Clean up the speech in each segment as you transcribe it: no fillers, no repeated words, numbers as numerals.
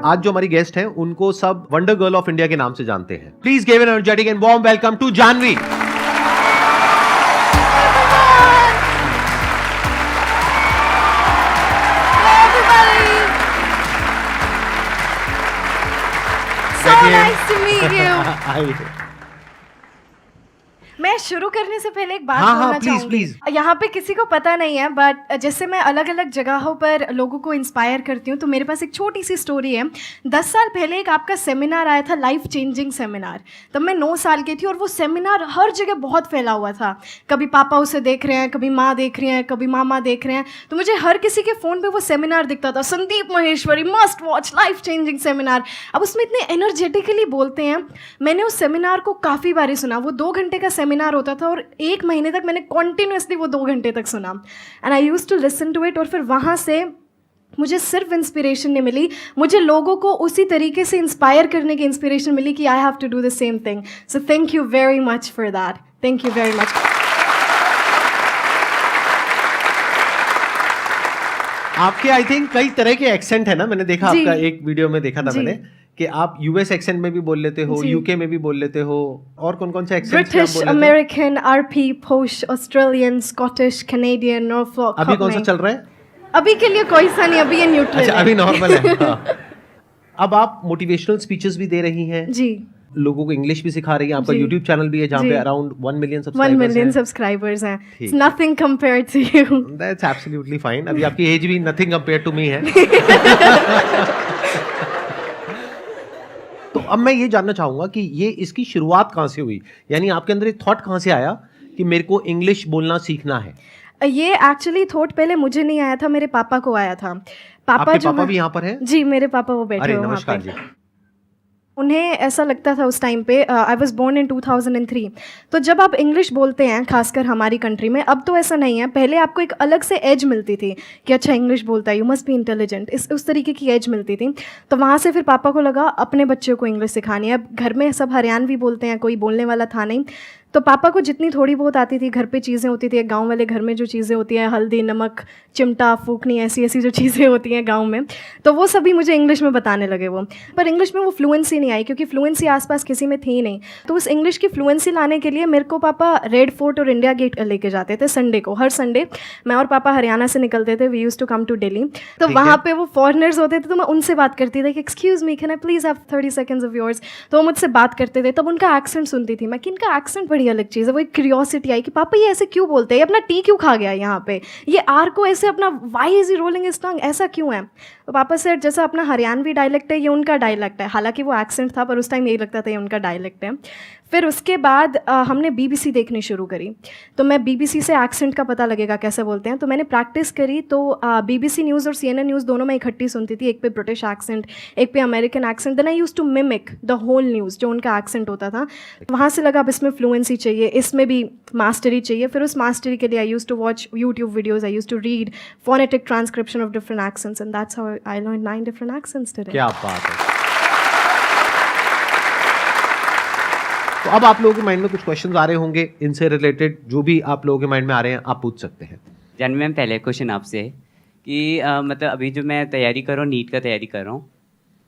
आज जो हमारी गेस्ट हैं उनको सब वंडर गर्ल ऑफ इंडिया के नाम से जानते हैं। Please give an energetic and warm welcome to Janvi. So nice to meet you. मैं शुरू करने से पहले एक बात बोलना चाहूंगी। यहाँ पे किसी को पता नहीं है, बट जैसे मैं अलग अलग जगहों पर लोगों को इंस्पायर करती हूँ, तो मेरे पास एक छोटी सी स्टोरी है। 10 साल पहले एक आपका सेमिनार आया था, लाइफ चेंजिंग सेमिनार। तब मैं 9 साल की थी और वो सेमिनार हर जगह बहुत फैला हुआ था। कभी पापा उसे देख रहे हैं, कभी माँ देख रही हैं, कभी मामा देख रहे हैं। तो मुझे हर किसी के फ़ोन पे वो सेमिनार दिखता था, Sandeep Maheshwari must watch life changing seminar. अब उसमें इतने एनर्जेटिकली बोलते हैं। मैंने उस सेमिनार को काफ़ी बारी सुना। वो 2 घंटे का सेमिनार होता था और 1 महीने तक मैंने कॉन्टिन्यूसली वो 2 घंटे तक सुना। And I used to listen to it. और फिर वहाँ से मुझे सिर्फ इंस्पिरेशन नहीं मिली, मुझे लोगों को उसी तरीके से इंस्पायर करने की इंस्पिरेशन मिली कि I have to do the same thing. So thank you very much for that. Thank you very much. आपके आई थिंक कई तरह के एक्सेंट है ना, मैंने देखा आपका एक वीडियो में देखा था मैंने कि आप यूएस एक्सेंट में भी बोल लेते हो, यूके में भी बोल लेते हो, और कौन कौन से एक्सेंट? ब्रिटिश, अमेरिकन, आरपी, पोश, ऑस्ट्रेलियन, स्कॉटिश, कैनेडियन, नॉर्फॉक। अभी कौन सा चल रहा है? अभी के लिए कोई सा नहीं, अभी ये न्यूट्रल है। अभी नॉर्मल है। हाँ। अब आप मोटिवेशनल स्पीचेस भी दे रही हैं जी, लोगों को इंग्लिश भी सिखा रही हैं। आपका यूट्यूब चैनल भी है जहाँ पे अराउंड 1 मिलियन 1 मिलियन सब्सक्राइबर्स हैं। It's nothing compared to you. That's absolutely fine. अभी आपकी एज भी नथिंग कंपेयर्ड टू मी है। तो अब मैं ये जानना चाहूंगा कि ये इसकी शुरुआत कहाँ से हुई, यानी आपके अंदर एक थॉट कहाँ से आया कि मेरे को इंग्लिश बोलना सीखना है? ये एक्चुअली थॉट पहले मुझे नहीं आया था, मेरे पापा को आया था। पापा जो पापा भी यहाँ पर है? जी, मेरे पापा वो बैठे हुए नमस्कार जी। उन्हें ऐसा लगता था उस टाइम पे, आई वॉज बोर्न इन 2003। तो जब आप इंग्लिश बोलते हैं, खासकर हमारी कंट्री में, अब तो ऐसा नहीं है, पहले आपको एक अलग से एज मिलती थी कि अच्छा इंग्लिश बोलता है, यू मस्ट बी इंटेलिजेंट, उस तरीके की एज मिलती थी। तो वहाँ से फिर पापा को लगा अपने बच्चों को इंग्लिश सिखानी है। अब घर में सब हरियाणवी बोलते हैं, कोई बोलने वाला था नहीं। तो पापा को जितनी थोड़ी बहुत आती थी, घर पे चीज़ें होती थी, गांव वाले घर में जो चीज़ें होती हैं, हल्दी, नमक, चिमटा, फूकनी, ऐसी ऐसी जो चीज़ें होती हैं गांव में, तो वो सभी मुझे इंग्लिश में बताने लगे वो। पर इंग्लिश में वो फ्लुएंसी नहीं आई, क्योंकि फ्लुएंसी आसपास किसी में थी नहीं। तो उस इंग्लिश की फ्लुएंसी लाने के लिए मेरे को पापा रेड फोर्ट और इंडिया गेट लेके जाते थे संडे को। हर संडे मैं और पापा हरियाणा से निकलते थे, we used to come to Delhi. तो वहाँ पे वो फॉरेनर्स होते थे, तो मैं उनसे बात करती थी कि excuse me, can I please have 30 seconds of yours. तो वो मुझसे बात करते थे, तब उनका एक्सेंट सुनती थी मैं कि इनका एक्सेंट बड़ी अलग चीज़ है। वो एक क्यूरियोसिटी आई कि पापा ये ऐसे क्यों बोलते हैं, ये अपना टी क्यों खा गया यहाँ पे, ये आर को ऐसे अपना why is rolling his tongue, ऐसा क्यों है? तो पापा से जैसा अपना हरियाणवी डायलेक्ट है, ये उनका डायलेक्ट है। हालांकि वो एक्सेंट था, पर उस टाइम यही लगता था ये उनका डायलेक्ट है। फिर उसके बाद हमने BBC देखनी शुरू करी। तो मैं BBC से एक्सेंट का पता लगेगा कैसे बोलते हैं, तो मैंने प्रैक्टिस करी। तो BBC न्यूज़ और CNN न्यूज़ दोनों मैं इकट्ठी सुनती थी, एक पे ब्रिटिश एक्सेंट, एक पे American accent. Then I used to mimic the whole news, जो उनका एक्सेंट होता था। तो वहाँ से लगा अब इसमें फ्लुएंसी चाहिए, इसमें भी मास्टरी चाहिए। फिर उस मास्टरी के लिए I used to watch YouTube videos, I used to read phonetic transcription of different accents, and that's how I learn 9 different accents today. क्या बात है। तो अब आप लोगों के माइंड में कुछ क्वेश्चंस आ रहे होंगे इनसे रिलेटेड, जो भी आप लोगों के माइंड में आ रहे हैं आप पूछ सकते हैं। जानवी मैम, पहले क्वेश्चन आपसे है कि मतलब अभी जो मैं तैयारी कर रहा हूँ, नीट का तैयारी कर रहा हूँ,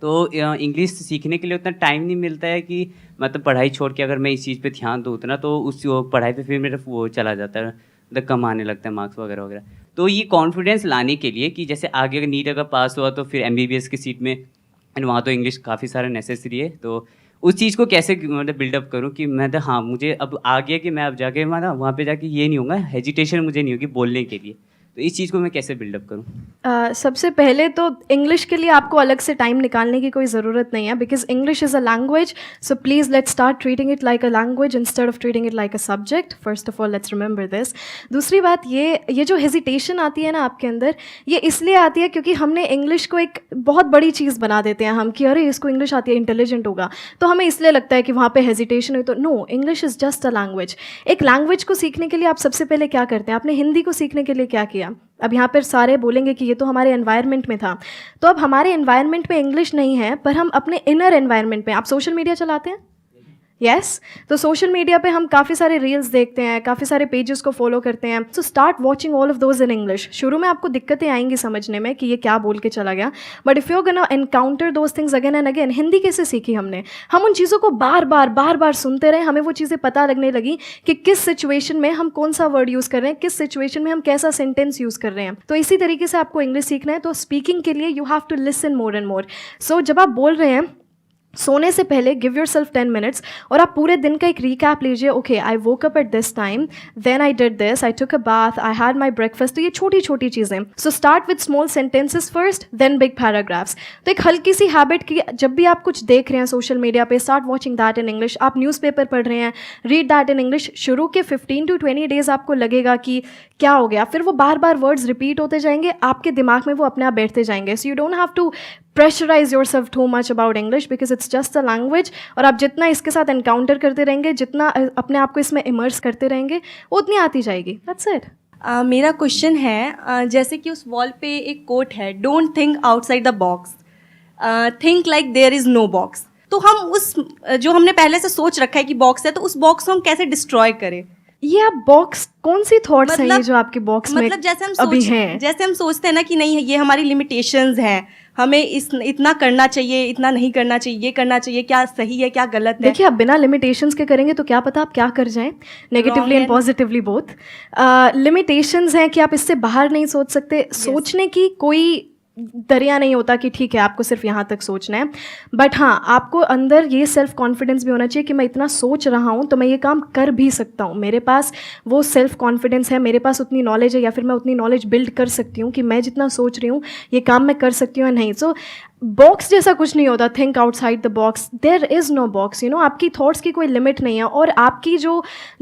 तो इंग्लिश सीखने के लिए उतना टाइम नहीं मिलता है कि मतलब पढ़ाई छोड़ के अगर मैं इस चीज़ पे ध्यान दूँ उतना, तो उस पढ़ाई पे फिर मेरा वो चला जाता है, मतलब कम आने लगता है मार्क्स वगैरह वगैरह। तो ये कॉन्फिडेंस लाने के लिए कि जैसे आगे अगर नीट अगर पास हुआ तो फिर MBBS की सीट में, एंड वहाँ तो इंग्लिश काफ़ी सारा नेसेसरी है, तो उस चीज़ को कैसे मतलब बिल्डअप करूँ कि मैं हाँ मुझे अब आ गया कि मैं अब जाके वहाँ पे जाके ये नहीं होगा, हेजिटेशन मुझे नहीं होगी बोलने के लिए। तो इस चीज़ को मैं कैसे बिल्डअप करूँ? सबसे पहले तो इंग्लिश के लिए आपको अलग से टाइम निकालने की कोई ज़रूरत नहीं है, because English is a language. So please let's start treating it like a language instead of treating it like a subject. First of all let's remember this. दूसरी बात, ये जो हेजिटेशन आती है ना आपके अंदर, ये इसलिए आती है क्योंकि हमने इंग्लिश को एक बहुत बड़ी चीज़ बना देते हैं हम कि अरे इसको इंग्लिश आती है, इंटेलिजेंट होगा, तो हमें इसलिए लगता है कि वहाँ पे हेजिटेशन है। तो no, English is just a language. एक लैंग्वेज को सीखने के लिए आप सबसे पहले क्या करते हैं? आपने हिंदी को सीखने के लिए क्या किया? अब यहाँ पर सारे बोलेंगे कि ये तो हमारे एनवायरनमेंट में था। तो अब हमारे एनवायरनमेंट में इंग्लिश नहीं है, पर हम अपने इनर एनवायरनमेंट में, आप सोशल मीडिया चलाते हैं, यस तो सोशल मीडिया पे हम काफ़ी सारे रील्स देखते हैं, काफ़ी सारे पेजेस को फॉलो करते हैं. So start watching all of those in English. शुरू में आपको दिक्कतें आएंगी समझने में कि ये क्या बोल के चला गया, but if you gonna encounter those things again and again. Hindi कैसे सीखी हमने? हम उन चीज़ों को बार बार सुनते रहे, हमें वो चीज़ें पता लगने लगी कि किस सिचुएशन में हम कौन सा वर्ड यूज़ कर रहे हैं, किस सिचुएशन में हम कैसा सेंटेंस यूज़ कर रहे हैं. तो इसी तरीके से आपको इंग्लिश सीखना है. तो स्पीकिंग के लिए you have to listen more and more. So जब आप बोल रहे हैं सोने से पहले गिव योर सेल्फ 10 मिनट्स और आप पूरे दिन का एक रिकैप लीजिए. Okay, I woke up at this time, then I did this, I took a bath, I had my breakfast. तो ये छोटी छोटी चीज़ें. So start with small sentences first, then big paragraphs. तो एक हल्की सी हैबिट की, जब भी आप कुछ देख रहे हैं सोशल मीडिया पे, start watching that in English. आप न्यूज़पेपर पढ़ रहे हैं, रीड दैट इन इंग्लिश. शुरू के 15 to 20 डेज आपको लगेगा कि क्या हो गया, फिर वो बार बार वर्ड्स रिपीट होते जाएंगे, आपके दिमाग में वो अपने आप बैठते जाएंगे. So you don't have to pressurise yourself too much about English because it's just a language. और आप जितना इसके साथ एनकाउंटर करते रहेंगे, जितना अपने आप को इसमें इमर्स करते रहेंगे, उतनी आती जाएगी. That's it. मेरा क्वेश्चन है, जैसे कि उस वॉल पे एक कोट है, don't think outside the box, think like there is no box. तो हम उस जो हमने पहले से सोच रखा है कि बॉक्स है, तो उस बॉक्स को हम कैसे डिस्ट्रॉय करें? ये आप बॉक्स, कौन सी थॉट्स हैं ये जो आपके बॉक्स में मतलब जैसे हम सोचते हैं ना कि नहीं, ये हमारी लिमिटेशंस हैं, हमें इतना करना चाहिए, इतना नहीं करना चाहिए, ये करना चाहिए, क्या सही है क्या गलत है. देखिए, आप बिना लिमिटेशंस के करेंगे तो क्या पता आप क्या कर जाएं, negatively and positively both. Limitations हैं कि आप इससे बाहर नहीं सोच सकते. सोचने की कोई दरिया नहीं होता कि ठीक है आपको सिर्फ यहाँ तक सोचना है. बट हाँ, आपको अंदर ये सेल्फ कॉन्फिडेंस भी होना चाहिए कि मैं इतना सोच रहा हूँ तो मैं ये काम कर भी सकता हूँ. मेरे पास वो सेल्फ कॉन्फिडेंस है, मेरे पास उतनी नॉलेज है, या फिर मैं उतनी नॉलेज बिल्ड कर सकती हूँ कि मैं जितना सोच रही हूँ ये काम मैं कर सकती हूँ या नहीं. सो बॉक्स जैसा कुछ नहीं होता. Think outside the box. There is no box. You know, आपकी थॉट्स की कोई लिमिट नहीं है, और आपकी जो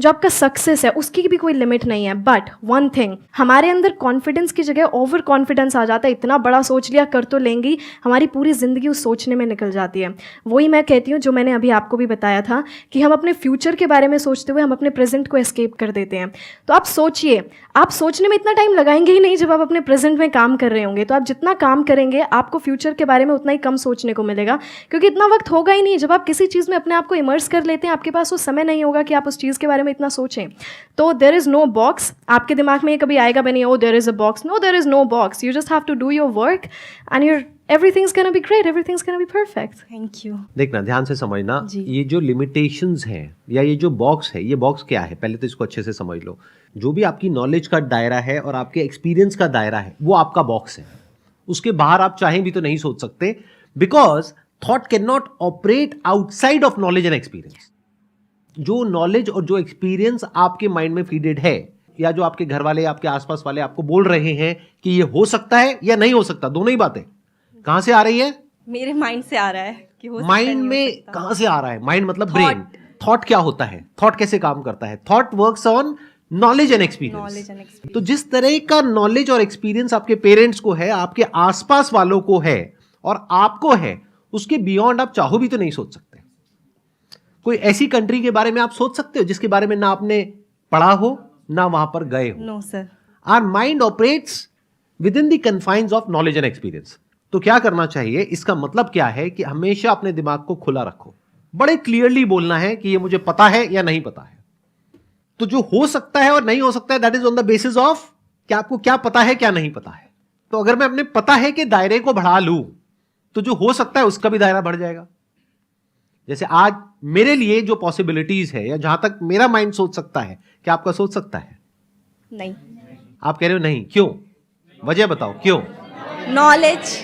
आपका सक्सेस है उसकी भी कोई लिमिट नहीं है. बट वन थिंग, हमारे अंदर कॉन्फिडेंस की जगह ओवर कॉन्फिडेंस आ जाता है. इतना बड़ा सोच लिया, कर तो लेंगी, हमारी पूरी ज़िंदगी उस सोचने में निकल जाती है. वही मैं कहती हूँ जो मैंने अभी आपको भी बताया था कि हम अपने फ्यूचर के बारे में सोचते हुए हम अपने प्रेजेंट को एस्केप कर देते हैं. तो आप सोचिए, आप सोचने में इतना टाइम लगाएंगे ही नहीं जब आप अपने प्रेजेंट में काम कर रहे होंगे. तो आप जितना काम करेंगे आपको फ्यूचर के बारे में उतना ही कम सोचने को मिलेगा, क्योंकि इतना वक्त होगा ही नहीं. जब आप किसी चीज़ में अपने आप को इमर्स कर लेते हैं, आपके पास वो समय नहीं होगा कि आप उस चीज़ के बारे में इतना सोचें. तो देयर इज़ नो बॉक्स. आपके दिमाग में ये कभी आएगा भी नहीं, oh there is a box. No, there is no box. You just have to do your work and your everything's gonna be great, everything's gonna be perfect. Thank you. देखना, ध्यान से समझना, ये जो लिमिटेशंस हैं या ये जो बॉक्स है, ये बॉक्स क्या है, पहले तो इसको अच्छे से समझ लो. जो भी आपकी नॉलेज का दायरा है और आपके एक्सपीरियंस का दायरा है, वो आपका बॉक्स है. उसके बाहर आप चाहें भी तो नहीं सोच सकते, because thought can not operate outside of knowledge and experience. जो नॉलेज और जो एक्सपीरियंस आपके माइंड में फीडेड है, या जो आपके घर वाले, आपके आसपास वाले आपको बोल रहे हैं कि ये हो सकता है या नहीं हो सकता, दोनों ही बातें कहां से आ रही है? मेरे माइंड से आ रहा है कि हो सकता है, माइंड नहीं में हो सकता. कहां से आ रहा है? माइंड मतलब ब्रेन. थॉट क्या होता है? थॉट कैसे काम करता है? Thought works on knowledge and experience. तो जिस तरह का नॉलेज और एक्सपीरियंस आपके पेरेंट्स को है, आपके आसपास वालों को है और आपको है, उसके बियॉन्ड आप चाहो भी तो नहीं सोच सकते. कोई ऐसी कंट्री के बारे में आप सोच सकते हो जिसके बारे में ना आपने पढ़ा हो ना वहां पर गए हो? No sir. Our mind operates within the confines of knowledge and experience. तो क्या करना चाहिए? इसका मतलब क्या है कि हमेशा अपने दिमाग को खुला रखो. बड़े क्लियरली बोलना है कि ये मुझे पता है या नहीं पता है. तो जो हो सकता है और नहीं हो सकता है, that is on the basis of कि आपको क्या पता है क्या नहीं पता है. तो अगर मैं अपने पता है कि दायरे को बढ़ा लूं, तो जो हो सकता है उसका भी दायरा बढ़ जाएगा. जैसे आज मेरे लिए जो पॉसिबिलिटीज है, या जहां तक मेरा माइंड सोच सकता है, क्या आपका सोच सकता है? नहीं. आप कह रहे हो नहीं, क्यों? वजह बताओ क्यों? नॉलेज.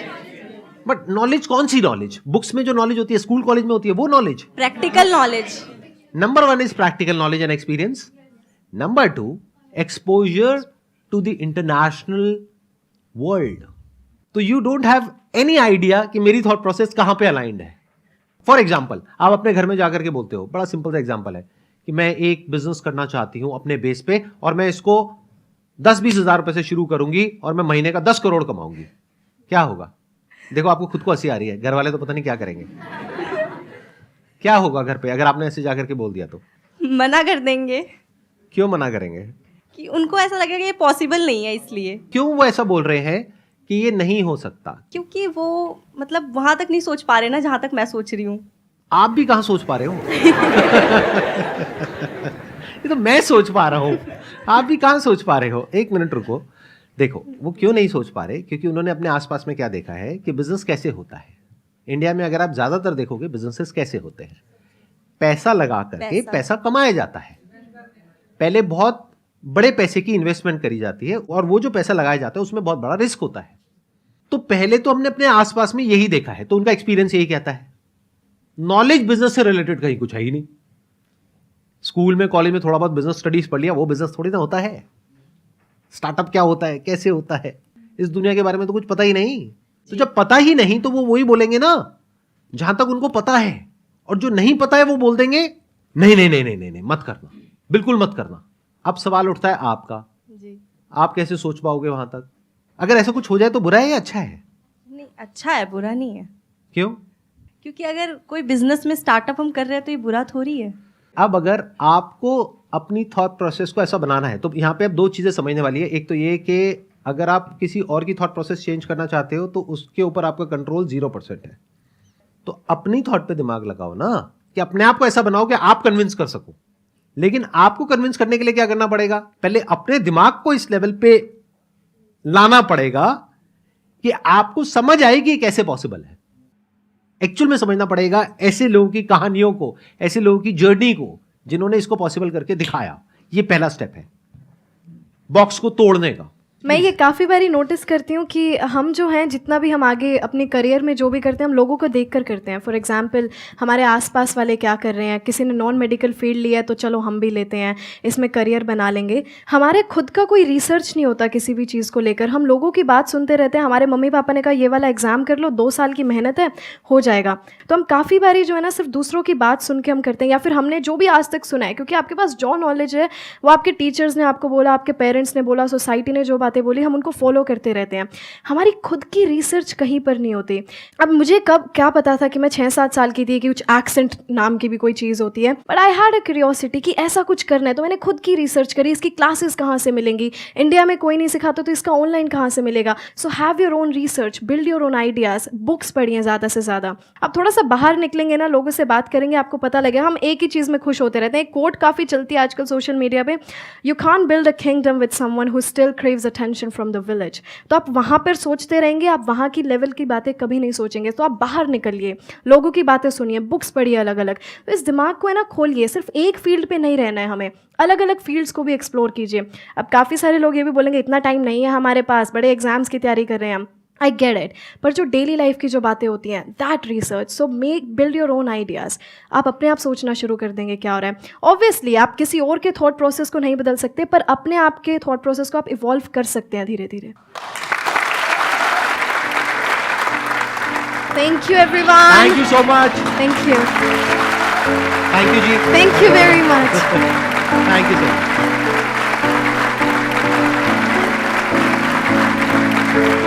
बट नॉलेज कौन सी नॉलेज? बुक्स में जो नॉलेज होती है, स्कूल कॉलेज में होती है, वो knowledge? Practical knowledge. Number 1 is practical knowledge and experience. Number 2, exposure to the international world. तो you don't have any idea कि मेरी थॉट प्रोसेस कहां पे अलाइंड है. फॉर एग्जाम्पल, आप अपने घर में जाकर के बोलते हो, बड़ा सिंपल सा एग्जाम्पल है कि मैं एक बिजनेस करना चाहती हूं अपने बेस पे, और मैं इसको 10-20 हजार रुपए से शुरू करूंगी और मैं महीने का 10 करोड़ कमाऊंगी. क्या होगा? देखो, आपको खुद को हंसी आ रही है, घर वाले तो पता नहीं क्या करेंगे. क्या होगा घर पे अगर आपने ऐसे जाकर के बोल दिया तो? मना कर देंगे. क्यों मना करेंगे? कि उनको ऐसा लगेगा कि ये पॉसिबल नहीं है. इसलिए. क्यों वो ऐसा बोल रहे हैं कि ये नहीं हो सकता? क्योंकि वो मतलब वहां तक नहीं सोच पा रहे ना जहां तक मैं सोच रही हूँ. आप भी कहाँ सोच पा रहे हो? ये तो मैं सोच पा रहा हूँ, आप भी कहाँ सोच पा रहे हो? एक मिनट रुको। देखो वो क्यों नहीं सोच पा रहे, क्योंकि उन्होंने अपने आसपास में क्या देखा है कि बिजनेस कैसे होता है। इंडिया में अगर आप ज्यादातर देखोगे बिजनेसेस कैसे होते हैं, पैसा लगा करके पैसा कमाया जाता है। पहले बहुत बड़े पैसे की इन्वेस्टमेंट करी जाती है और वो जो पैसा लगाया जाता है उसमें बहुत बड़ा रिस्क होता है। तो पहले तो हमने अपने आसपास में यही देखा है, तो उनका एक्सपीरियंस यही कहता है। नॉलेज बिजनेस से रिलेटेड कहीं कुछ है ही नहीं। स्कूल में कॉलेज में थोड़ा बहुत बिजनेस स्टडीज पढ़ लिया, वो बिजनेस थोड़ी ना होता है। स्टार्टअप क्या होता है, कैसे होता है, इस दुनिया के बारे में तो कुछ पता ही नहीं। तो जब पता ही नहीं तो वो वही बोलेंगे ना जहां तक उनको पता है, और जो नहीं पता है वो बोल देंगे नहीं नहीं नहीं नहीं नहीं, नहीं मत करना, बिल्कुल मत करना। अब सवाल उठता है आपका, जी आप कैसे सोच पाओगे वहां तक? अगर ऐसा कुछ हो जाए तो बुरा है या अच्छा है? नहीं, अच्छा है, बुरा नहीं है। क्यों? क्योंकि अगर कोई बिजनेस में स्टार्टअप हम कर रहे हैं तो ये बुरा थोड़ी है। अब अगर आपको अपनी थॉट प्रोसेस को ऐसा बनाना है तो यहाँ पे अब दो चीजें समझने वाली है। एक तो ये कि अगर आप किसी और की थॉट प्रोसेस चेंज करना चाहते हो तो उसके ऊपर आपका कंट्रोल 0% है। तो अपनी थॉट पे दिमाग लगाओ ना, कि अपने आप को ऐसा बनाओ कि आप कन्विंस कर सको। लेकिन आपको कन्विंस करने के लिए क्या करना पड़ेगा? पहले अपने दिमाग को इस लेवल पे लाना पड़ेगा कि आपको समझ आएगी कि कैसे पॉसिबल है। एक्चुअल में समझना पड़ेगा ऐसे लोगों की कहानियों को, ऐसे लोगों की जर्नी को जिन्होंने इसको पॉसिबल करके दिखाया। ये पहला स्टेप है बॉक्स को तोड़ने का। मैं ये काफ़ी बारी नोटिस करती हूँ कि हम जो हैं, जितना भी हम आगे अपने करियर में जो भी करते हैं, हम लोगों को देख कर करते हैं। फॉर एग्जांपल हमारे आसपास वाले क्या कर रहे हैं, किसी ने नॉन मेडिकल फील्ड लिया है तो चलो हम भी लेते हैं, इसमें करियर बना लेंगे। हमारे खुद का कोई रिसर्च नहीं होता किसी भी चीज़ को लेकर। हम लोगों की बात सुनते रहते हैं। हमारे मम्मी पापा ने कहा ये वाला एग्ज़ाम कर लो, 2 साल की मेहनत है, हो जाएगा। तो हम काफ़ी बारी जो है ना सिर्फ दूसरों की बात सुन के हम करते हैं, या फिर हमने जो भी आज तक सुना है, क्योंकि आपके पास जो नॉलेज है वो आपके टीचर्स ने आपको बोला, आपके पेरेंट्स ने बोला, सोसाइटी ने जो बातें बोली, हम उनको फॉलो करते रहते हैं। हमारी खुद की रिसर्च कहीं पर नहीं होती। अब मुझे कब क्या पता था कि मैं 6-7 साल की थी कि कुछ एक्सेंट नाम की भी कोई चीज़ होती है, but I had a curiosity कि ऐसा कुछ करना है। तो मैंने खुद की रिसर्च करी, इसकी क्लासेस कहाँ से मिलेंगी, इंडिया में कोई नहीं सिखाता तो इसका ऑनलाइन कहाँ से मिलेगा। So have your own research, build your own ideas, books पढ़िए ज़्यादा से ज़्यादा। अब थोड़ा सा बाहर निकलेंगे ना, लोगों से बात करेंगे, आपको पता लगेगा। हम एक ही चीज़ में खुश होते रहते हैं। एक कोट काफ़ी चलती है आजकल सोशल मीडिया पे, you can't build a kingdom with someone who still craves attention from the village. तो आप वहाँ पर सोचते रहेंगे, आप वहाँ की लेवल की बातें कभी नहीं सोचेंगे। तो आप बाहर निकलिए, लोगों की बातें सुनिए, बुक्स पढ़िए अलग अलग। तो इस दिमाग को है ना खोलिए, सिर्फ एक फील्ड पे नहीं रहना है हमें, अलग अलग फील्ड्स को भी एक्सप्लोर कीजिए। अब काफ़ी सारे लोग ये भी बोलेंगे इतना टाइम नहीं है हमारे पास, बड़े एग्जाम्स की तैयारी कर रहे हैं हम। आई गेट इट, पर जो डेली लाइफ की जो बातें होती हैं, that research, so make build your own ideas. आप अपने आप सोचना शुरू कर देंगे क्या हो रहा है। ऑब्वियसली आप किसी और के थॉट प्रोसेस को नहीं बदल सकते, पर अपने आप के थॉट प्रोसेस को आप इवॉल्व कर सकते हैं धीरे धीरे। Thank you everyone. Thank you so much. Thank you. Thank you ji. Thank you very much. Thank you so much.